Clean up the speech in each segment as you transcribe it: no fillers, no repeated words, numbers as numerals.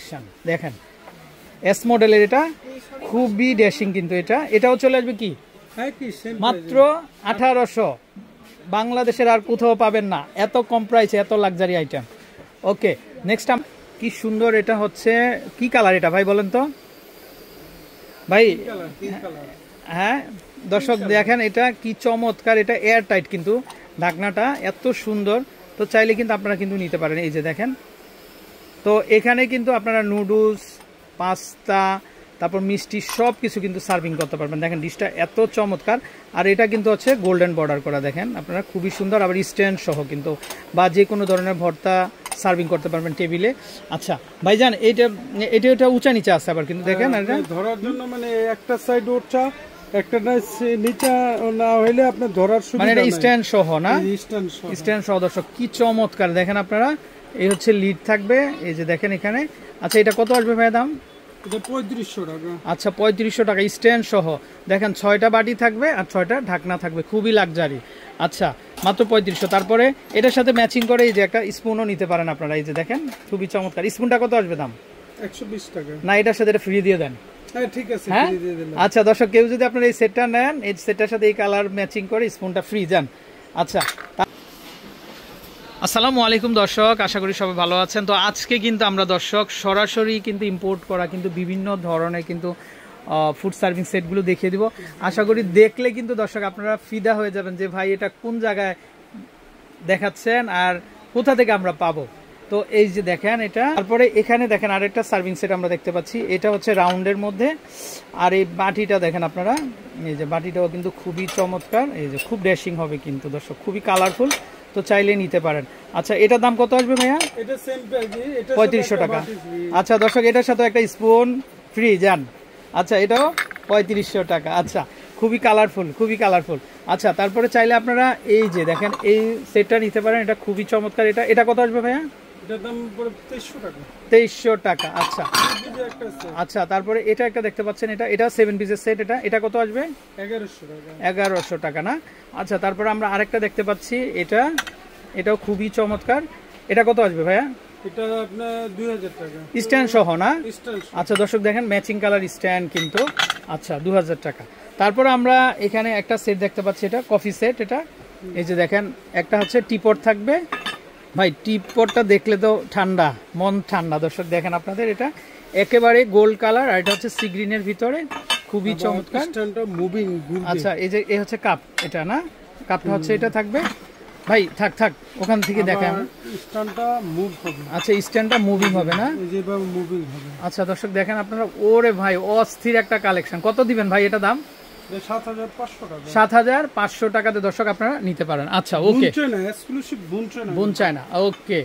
Collection দেখেন, S মডেলের, এটা খুবই ড্যাশিং কিন্তু এটাও চলে আসবে কি মাত্র 1800। বাংলাদেশের আর কোথাও পাবেন না এত কম প্রাইসে এত লাক্সারি আইটেম। ওকে, নেক্সট কি সুন্দর, এটা হচ্ছে কি কালার এটা ভাই বলেন তো ভাই? হ্যাঁ দর্শক দেখেন এটা কি চমৎকার, এটা এয়ার টাইট কিন্তু ঢাকনাটা এত সুন্দর। তো চাইলে কিন্তু আপনারা কিন্তু নিতে পারেন। এই যে দেখেন, তো এখানে কিন্তু আপনারা নুডলস, পাস্তা, তারপর মিষ্টি সব কিছু কিন্তু সার্ভিং করতে পারবেন। দেখেন ডিশটা এত চমৎকার, আর এটা কিন্তু হচ্ছে গোল্ডেন বর্ডার করা, দেখেন আপনারা খুবই সুন্দর। আবার স্ট্যান্ড সহ কিন্তু, বা যে কোনো ধরনের ভর্তা সার্ভিং করতে পারবেন টেবিলে। আচ্ছা ভাইজান এটা উঁচা নিচে আছে আবার কিন্তু দেখেন ধরার জন্য, মানে একটা সাইড উঁচা একটা নিচে না হইলে আপনি ধরার সুবিধা, মানে এটা স্ট্যান্ড সহ না, স্ট্যান্ড সহ। দর্শক কি চমৎকার দেখেন আপনারা, এই হচ্ছে লিড থাকবে, এই যে দেখেন এখানে। আচ্ছা এটা কত আসবে ভাই দাম? এটা 3500 টাকা। আচ্ছা 3500 টাকা স্ট্যান্ড সহ। দেখেন 6টা বাটি থাকবে আর 6টা ঢাকনা থাকবে, খুবই লাক্সারি। আচ্ছা মাত্র 3500। তারপরে এটার সাথে ম্যাচিং করে এই যে একটা স্পুনও নিতে পারেন আপনারা, এই যে দেখেন খুবই চমৎকার। স্পুনটা কত আসবে দাম? 120 টাকা। না এটার সাথে এটা ফ্রি দিয়ে দেন। হ্যাঁ ঠিক আছে, হ্যাঁ ফ্রি দিয়ে দিলাম। আচ্ছা দর্শক, কেউ যদি আপনারা এই সেটটা নেন, এই সেটটার সাথে এই কালার ম্যাচিং করে স্পুনটা ফ্রি যান। আচ্ছা আসসালামু আলাইকুম দর্শক, আশা করি সবাই ভালো আছেন। তো আজকে কিন্তু আমরা দর্শক সরাসরি কিন্তু ইম্পোর্ট করা কিন্তু বিভিন্ন ধরনের কিন্তু ফুড সার্ভিং সেটগুলো দেখিয়ে দিব। আশা করি দেখলে কিন্তু দর্শক আপনারা ফিদা হয়ে যাবেন যে ভাই এটা কোন জায়গায় দেখাচ্ছেন আর কোথা থেকে আমরা পাবো। তো এই যে দেখেন এটা, তারপরে এখানে দেখেন আরেকটা সার্ভিং সেট আমরা দেখতে পাচ্ছি, এটা হচ্ছে রাউন্ডের মধ্যে। আর এই বাটিটা দেখেন আপনারা, এই যে বাটিটাও কিন্তু খুবই চমৎকার, এই যে খুব ড্যাশিং হবে কিন্তু দর্শক, খুবই কালারফুল। তো চাইলে নিতে পারেন। আচ্ছা এটার দাম কত আসবে ভাইয়া? এটা সেম প্রাইস, এটা 3500 টাকা। আচ্ছা দর্শক এটার সাথে একটা স্পুন ফ্রি যান। আচ্ছা এটাও 3500 টাকা। আচ্ছা খুবই কালারফুল, খুবই কালারফুল। আচ্ছা তারপরে চাইলে আপনারা এই যে দেখেন এই সেটটা নিতে পারেন, এটা খুবই চমৎকার। এটা কত আসবে ভাইয়া? এটার দাম পড়ে 2300 টাকা। 2300 টাকা। আচ্ছা আচ্ছা তারপরে এটা একটা দেখতে পাচ্ছেন, এটা 7 পিসের সেট, এটা কত আসবে? 1100 টাকা। 1100 টাকা না? আচ্ছা তারপরে আমরা আরেকটা দেখতে পাচ্ছি, এটাও খুবই চমৎকার। এটা কত আসবে ভাইয়া? এটা আপনার 2000 টাকা স্ট্যান্ড সহ না? স্ট্যান্ড। আচ্ছা দর্শক দেখেন ম্যাচিং কালার স্ট্যান্ড কিন্তু। আচ্ছা 2000 টাকা। তারপর আমরা এখানে একটা সেট দেখতে পাচ্ছি, এটা কফি সেট। এটা এই যে দেখেন একটা হচ্ছে টিপট থাকবে ভাই, টিপটটা দেখলে তো ঠান্ডা, মন ঠান্ডা। দর্শক দেখেন আপনাদের এটা একেবারে গোল্ড কালার, আর এটা হচ্ছে সি গ্রিনের ভিতরে, খুবই চমৎকার। স্ট্যান্ডটা মুভিং। আচ্ছা এই যে এই হচ্ছে কাপ, এটা না কাপটা হচ্ছে এটা থাকবে ভাই, থাক ওখান থেকে দেখেন স্ট্যান্ডটা মুভ হবে। আচ্ছা স্ট্যান্ডটা মুভিং হবে না? যেভাবে মুভিং হবে। আচ্ছা দর্শক দেখেন আপনারা, ওরে ভাই অস্থির একটা কালেকশন। কত দিবেন ভাই এটা দাম? 7500 টাকা। 7500 টাকাতে দর্শক আপনারা নিতে পারেন। আচ্ছা ওকে, এক্সক্লুসিভ বুন চায়না। ওকে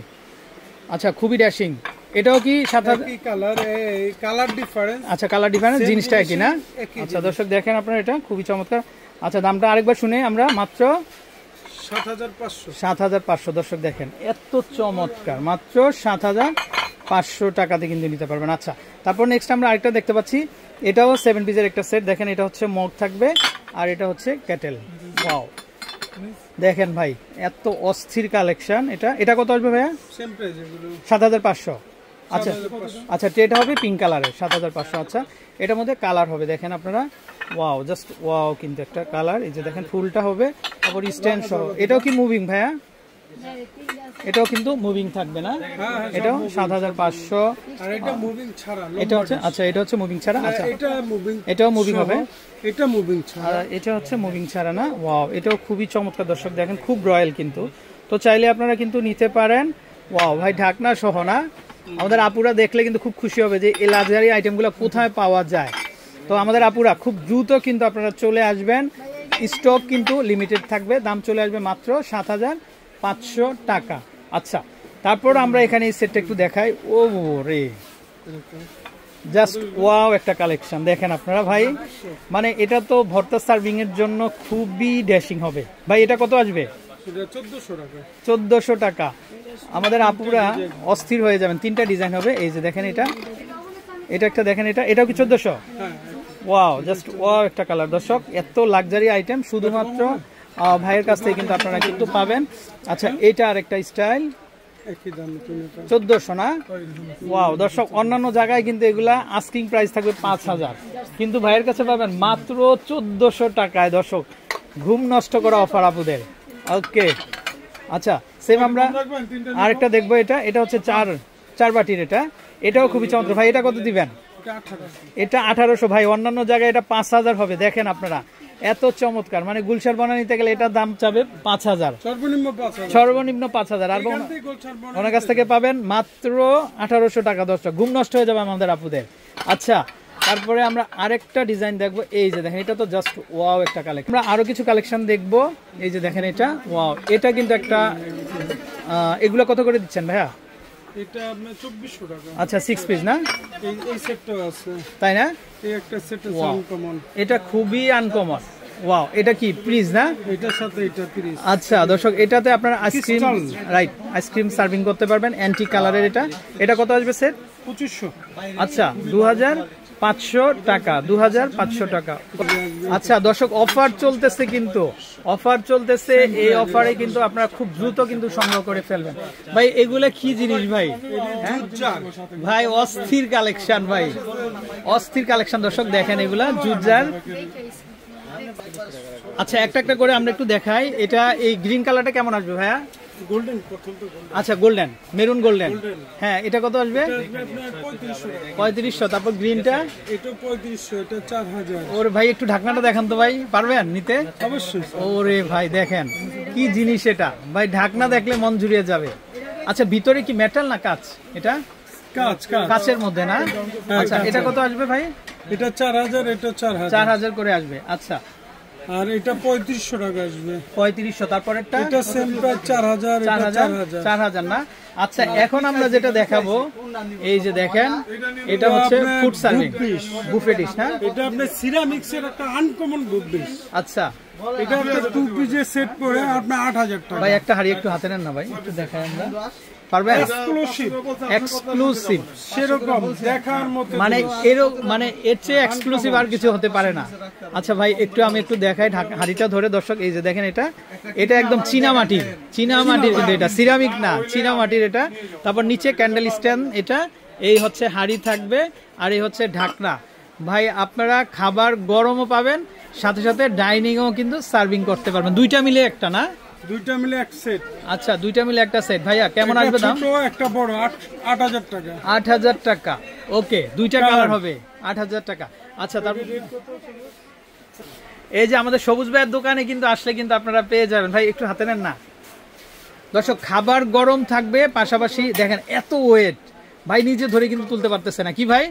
আচ্ছা খুবই ড্যাশিং। এটাও কি 7000? কি কালার, এই কালার ডিফারেন্স। আচ্ছা কালার ডিফারেন্স, জিনিসটা একই না? আচ্ছা দর্শক দেখেন আপনারা, এটা খুবই চমৎকার। আচ্ছা দামটা আরেকবার শুনে আমরা, মাত্র 7500। দর্শক দেখেন এত চমৎকার, মাত্র 7500 টাকাতে কিন্তু নিতে পারবেন। আচ্ছা তারপর নেক্সট আমরা আরেকটা দেখতে পাচ্ছি, এটাও 7 পিসের একটা সেট। দেখেন এটা হচ্ছে মগ থাকবে, আর এটা হচ্ছে কেটেল। ওয়াও দেখেন ভাই এত অস্থির কালেকশন। এটা কত আসবে ভাইয়া? সেম প্রাইস, এগুলো 7500। আচ্ছা আচ্ছা এটা হবে পিঙ্ক কালারের, 7500। আচ্ছা এটার মধ্যে কালার হবে দেখেন আপনারা, ওয়াও জাস্ট ওয়াও কিন্তু একটা কালার। এই যে দেখেন ফুলটা হবে, তারপর স্ট্যান্ড সহ। এটাও কি মুভিং ভাইয়া? এটাও কিন্তু মুভিং থাকবে না? এটাও 7500। আর এটা মুভিং ছাড়া, এটা হচ্ছে, আচ্ছা এটা হচ্ছে মুভিং ছাড়া। আচ্ছা এটা মুভিং, এটাও মুভিং হবে, এটা মুভিং ছাড়া। আর এটা হচ্ছে মুভিং ছাড়া না? ওয়াও এটাও খুবই চমৎকার দর্শক দেখেন, খুব রয়্যাল কিন্তু। তো চাইলে আপনারা কিন্তু নিতে পারেন। ওয়াও ভাই ঢাকনা সহ না? আমাদের আপুরা দেখলে কিন্তু খুব খুশি হবে যে এই লাক্সারি আইটেমগুলো কোথায় পাওয়া যায়। তো আমাদের আপুরা খুব দ্রুত কিন্তু আপনারা চলে আসবেন, স্টক কিন্তু লিমিটেড থাকবে। দাম চলে আসবে মাত্র 7500 টাকা। আচ্ছা তারপর আমরা এখানে এই সেটটা একটু দেখাই। ও রে জাস্ট ওয়াও একটা কালেকশন দেখেন আপনারা ভাই, মানে এটা তো ভর্তা সার্ভিং এর জন্য খুবই ড্যাশিং হবে ভাই। এটা কত আসবে? 1400 টাকা। আমাদের আপুরা অস্থির হয়ে যাবেন, 3টা ডিজাইন হবে। এই যে দেখেন এটা একটা দেখেন, এটাও কি 1400? ওয়াও জাস্ট ওয়াও একটা কালার। দর্শক এত লাক্সারি আইটেম শুধুমাত্র ভাইয়ের কাছ থেকে কিন্তু আপনারা কিন্তু পাবেন। আচ্ছা এটা আরেকটা স্টাইল, একই দাম 1400 না? ওয়াও দর্শক, অন্যান্য জায়গায় কিন্তু এগুলা আস্কিং প্রাইস থাকবে 5000, কিন্তু ভাইয়ের কাছে পাবেন মাত্র 1400 টাকায়। দর্শক ঘুম নষ্ট করা অফার আপুদের। ওকে আচ্ছা, সেম আমরা আরেকটা দেখবো। এটা হচ্ছে চার বাটির, এটাও খুবই চমৎকার ভাই। এটা কত দিবেন? এটা 1800 ভাই, অন্যান্য জায়গায় এটা 5000 হবে। দেখেন আপনারা এত চমৎকার, মানে গুলশার বনা নিতে গেলে এটার দাম চাবে 5000, সর্বনিম্ন 5000, আর ওনার কাছ থেকে পাবেন মাত্র 1800 টাকা। দর্শক ঘুম নষ্ট হয়ে যাবে আমাদের আপুদের। আচ্ছা, তারপরে আমরা আরেকটা ডিজাইন দেখবো। এই যে দেখেন, এটা তো জাস্ট ওয়াও একটা কালেকশন। আমরা আরো কিছু কালেকশন দেখবো। এই যে দেখেন, এটা ওয়াও, এটা কিন্তু একটা এগুলো কত করে দিচ্ছেন ভাইয়া? এটা আপনার 2400 টাকা। আচ্ছা 6 পিস না? এই সেটটা আছে, তাই না? এই একটা সেট আছে আনকমন, এটা খুবই আনকমন। ওয়াও, এটা কি ফ্রিজ না? এটার সাথে এটা ফ্রিজ। আচ্ছা দর্শক, এটাতে আপনারা আইসক্রিম, রাইট, আইসক্রিম সার্ভিং করতে পারবেন। অ্যান্টিক কালারের এটা কত আসবে সেট? 2500। আচ্ছা 2500 টাকা, 2500 টাকা। আচ্ছা দর্শক, অফার চলতেছে, কিন্তু অফার চলতেছে। এই অফারে কিন্তু আপনারা খুব দ্রুত কিন্তু সংগ্রহ করে ফেলবেন। ভাই এগুলা কি জিনিস ভাই? ভাই অস্থির কালেকশন, ভাই অস্থির কালেকশন। দর্শক দেখেন, এগুলা জুজার। আচ্ছা একটা একটা করে আমরা একটু দেখাই। এটা এই গ্রিন কালারটা কেমন আসবে ভাইয়া? গোল্ডেন। আচ্ছা গোল্ডেন, মেরুন গোল্ডেন। হ্যাঁ, এটা কত আসবে? 3500। তারপর গ্রিনটা? এটা 3500, এটা 4000। ওরে ভাই একটু ঢাকনাটা দেখান তো ভাই, পারবেন নিতে? অবশ্যই। ওরে ভাই দেখেন কি জিনিস এটা ভাই, ঢাকনা দেখলে মন জুড়িয়ে যাবে। আচ্ছা ভিতরে কি মেটাল না কাঁচ? এটা কাঁচের মধ্যে না? আচ্ছা এটা কত আসবে ভাই? এটা 4000, এটা 4000 করে আসবে। আচ্ছা, আর এটা 3500 টাকা আসবে। 3500। তারপরেরটা? এটা সেম প্রাইস 4000, এটা 4000 না? আচ্ছা এখন আমরা যেটা দেখাবো, এই যে দেখেন, এটা হচ্ছে ফুড সার্ভিং বুফে ডিশ না? এটা আপনার সিরামিক্সের একটা আনকমন বুফে ডিশ। আচ্ছা, এটা আপনার 2 পিসের সেট করে আপনার 8000 টাকা। ভাই একটা হাড়ি একটু হাতে নেন না ভাই, একটু দেখাই আমরা। পারবেন? এক্সক্লুসিভ সেরকম দেখার মতো, মানে মানে এর চেয়ে এক্সক্লুসিভ আর কিছু হতে পারে না। আচ্ছা ভাই আমি একটু দেখাই হাড়িটা ধরে। দর্শক এই যে দেখেন, এটা একদম চীনামাটির কিন্তু এটা সিরামিক না, চীনামাটির এটা। তারপর নিচে ক্যান্ডেল স্ট্যান্ড, এটা এই হচ্ছে হাড়ি থাকবে, আর এই হচ্ছে ঢাকনা। ভাই আপনারা খাবার গরমও পাবেন, সাথে সাথে ডাইনিংও কিন্তু সার্ভিং করতে পারবেন। দুইটা মিলে একটা না? দুইটা মিলে এক সেট। আচ্ছা দুইটা মিলে একটা সেট। ভাইয়া কেমন আসবে দাম? ছোট একটা বড় 8000 টাকা। 8000 টাকা। ওকে, দুইটা কালার হবে, 8000 টাকা। আচ্ছা তারপর এই যে আমাদের সবুজ ভাইয়ের দোকানে কিন্তু আসলে কিন্তু আপনারা পেয়ে যাবেন। ভাই একটু হাতে নেন না। দর্শক খাবার গরম থাকবে, পাশাপাশি দেখেন এত ওয়েট, ভাই নিজে ধরে কিন্তু তুলতে পারতেছে না। কি ভাই?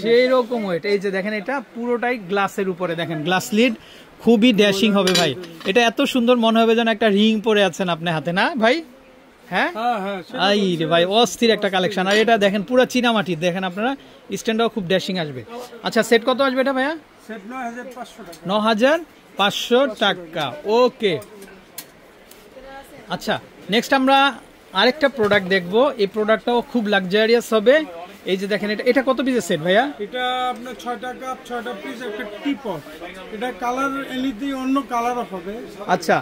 সেই রকম ওয়েট। এই যে দেখেন, এটা পুরোটাই গ্লাসের উপরে, দেখেন গ্লাস লিড, খুবই ড্যাশিং হবে ভাই। এটা এত সুন্দর মনে হবে যেন একটা রিং পরে আছেন আপনি হাতে, না ভাই? হ্যাঁ এই রে ভাই, অস্থির একটা কালেকশন। আর এটা দেখেন পুরো চীনামাটির, দেখেন আপনারা স্ট্যান্ডটাও খুব ড্যাশিং আসবে। আচ্ছা সেট কত আসবে এটা ভাইয়া? 9500 টাকা। ওকে আচ্ছা, নেক্সট আমরা আরেকটা প্রোডাক্ট দেখবো। এই প্রোডাক্টটাও খুব লাক্সারিয়াস হবে। এই যে দেখেন, এটা কত পিসের সেট ভাইয়া? এটা আপনার 6টা কাপ, 6টা পিস, একটা টিপট। এটা কালার এনিথিং অন্য কালারও হবে। আচ্ছা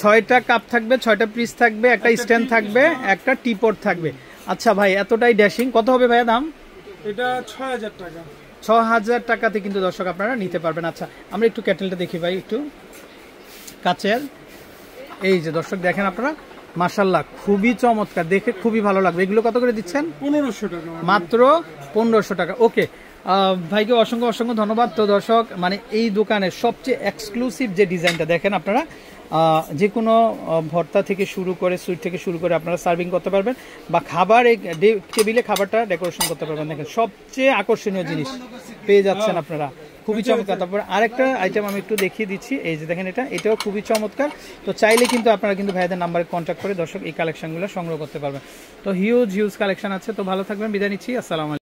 6টা কাপ থাকবে, 6টা পিস থাকবে, একটা স্ট্যান্ড থাকবে, একটা টিপট থাকবে। আচ্ছা ভাই এতটাই ড্যাশিং, কত হবে ভাইয়া দাম? এটা 6000 টাকা। 6000 টাকাতে কিন্তু দর্শক আপনারা নিতে পারবেন। আচ্ছা আমরা একটু ক্যাটেলটা দেখি ভাই, একটু কাচের। এই যে দর্শক দেখেন আপনারা, মাশাআল্লাহ খুবই চমৎকার, দেখে খুবই ভালো লাগবে। এগুলো কত করে দিচ্ছেন? 1500 টাকা। মাত্র 1500 টাকা। ওকে ভাইকে অসংখ্য ধন্যবাদ। তো দর্শক মানে এই দোকানের সবচেয়ে এক্সক্লুসিভ যে ডিজাইনটা দেখেন আপনারা, যে কোনো ভর্তা থেকে শুরু করে সুইট থেকে শুরু করে আপনারা সার্ভিং করতে পারবেন, বা খাবার এই টেবিলে খাবারটা ডেকোরেশন করতে পারবেন। দেখেন সবচেয়ে আকর্ষণীয় জিনিস পেয়ে যাচ্ছেন আপনারা, খুবই চমৎকার। তারপর আরেকটা আইটেম আমি একটু দেখিয়ে দিচ্ছি। এই যে দেখেন, এটাও খুবই চমৎকার। তো চাইলে কিন্তু আপনারা কিন্তু ভাইদের নাম্বারে কন্ট্যাক্ট করে দর্শক এই কালেকশনগুলো সংগ্রহ করতে পারবেন। তো হিউজ কালেকশন আছে। তো ভালো থাকবেন, বিদায় নিচ্ছি, আসসালামু আলাইকুম।